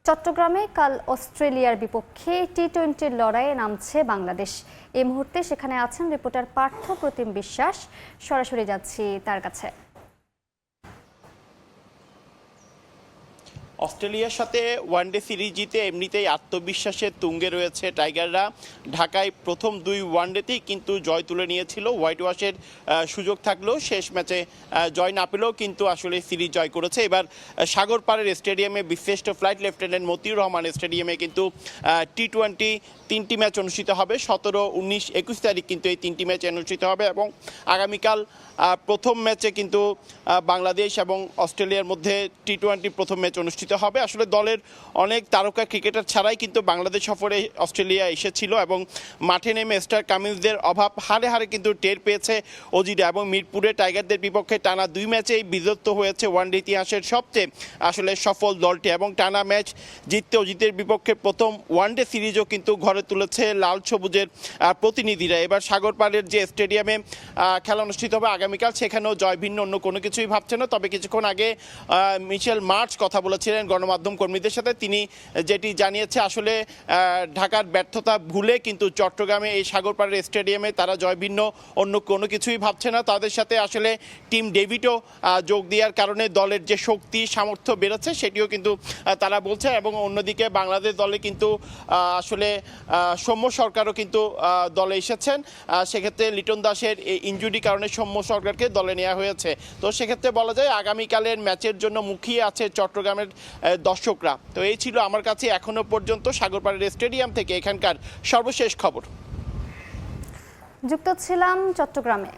চট্টগ্রামে কাল অস্ট্রেলিয়ার বিপক্ষে টি-20 লড়াইয়ে নামছে বাংলাদেশ। এই মুহূর্তে সেখানে আছেন রিপোর্টার পার্থ প্রতিম বিশ্বাস। সরাসরি যাচ্ছি তার কাছে। অস্ট্রেলিয়ার সাথে ওয়ানডে সিরিজ জিতে এমনিতেই আত্মবিশ্বাসের তুঙ্গে রয়েছে টাইগাররা। ঢাকায় প্রথম দুই ওয়ানডেতেই কিন্তু জয় তুলে নিয়েছিল। হোয়াইট ওয়াশের সুযোগ থাকলেও শেষ ম্যাচে জয় না পেলেও কিন্তু আসলে সিরিজ জয় করেছে। এবার সাগর পাড়ের স্টেডিয়ামে বিশিষ্ট ফ্লাইট লেফটেন্যান্ট মতিউর রহমান স্টেডিয়ামে কিন্তু টি-20 তিনটি ম্যাচ অনুষ্ঠিত হবে। 17, 19, 21 তারিখ কিন্তু এই তিনটি ম্যাচ অনুষ্ঠিত হবে এবং আগামীকাল প্রথম ম্যাচে কিন্তু বাংলাদেশ এবং অস্ট্রেলিয়ার মধ্যে টি-20 প্রথম ম্যাচ অনুষ্ঠিত হবে। আসলে দলের অনেক তারকা ক্রিকেটার ছাড়াই কিন্তু বাংলাদেশ সফরে অস্ট্রেলিয়া এসেছিল এবং মাঠে নেমে স্টার কামিন্সদের অভাব হারে হারে কিন্তু টের পেয়েছে অজিরা এবং মিরপুরে টাইগারদের বিপক্ষে টানা 2 ম্যাচেই বিজয়ী হয়েছে ওয়ানডে ইতিহাসের সবচেয়ে আসলে সফল দলটি এবং টানা ম্যাচ জিততে অজিতের বিপক্ষে প্রথম ওয়ানডে সিরিজও কিন্তু ঘরে তুলেছে লাল সবুজের প্রতিনিধিরা। এবার সাগরপাড়ের যে স্টেডিয়ামে খেলা অনুষ্ঠিত হবে আগামীকাল, সেখানেও জয় ভিন্ন অন্য কোনো কিছুই ভাবছে না। তবে কিছুক্ষণ আগে মিশেল মার্চ কথা বলেছিলেন গণমাধ্যম কর্মীদের সাথে। তিনি যেটি জানিয়েছে আসলে ঢাকার ব্যর্থতা ভুলে কিন্তু চট্টগ্রামে এই সাগরপাড়ের স্টেডিয়ামে তারা জয় ভিন্ন অন্য কোনো কিছুই ভাবছে না। তাদের সাথে আসলে টিম ডেভিডও যোগ দেওয়ার কারণে দলের যে শক্তি সামর্থ্য বেড়েছে সেটিও কিন্তু তারা বলছে। এবং অন্যদিকে বাংলাদেশ দলে কিন্তু আসলে সৌম্য সরকারও কিন্তু দলে এসেছেন। সেক্ষেত্রে লিটন দাসের ইনজুরি কারণে সৌম্য সরকারকে দলে নেওয়া হয়েছে। তো সেক্ষেত্রে বলা যায় আগামীকালের ম্যাচের জন্য মুখিয়ে আছে চট্টগ্রামের দর্শকরা। তো এই ছিল আমার কাছে এখনো পর্যন্ত সাগরপাড়ের স্টেডিয়াম থেকে এখানকার সর্বশেষ খবর। যুক্ত ছিলাম চট্টগ্রামে।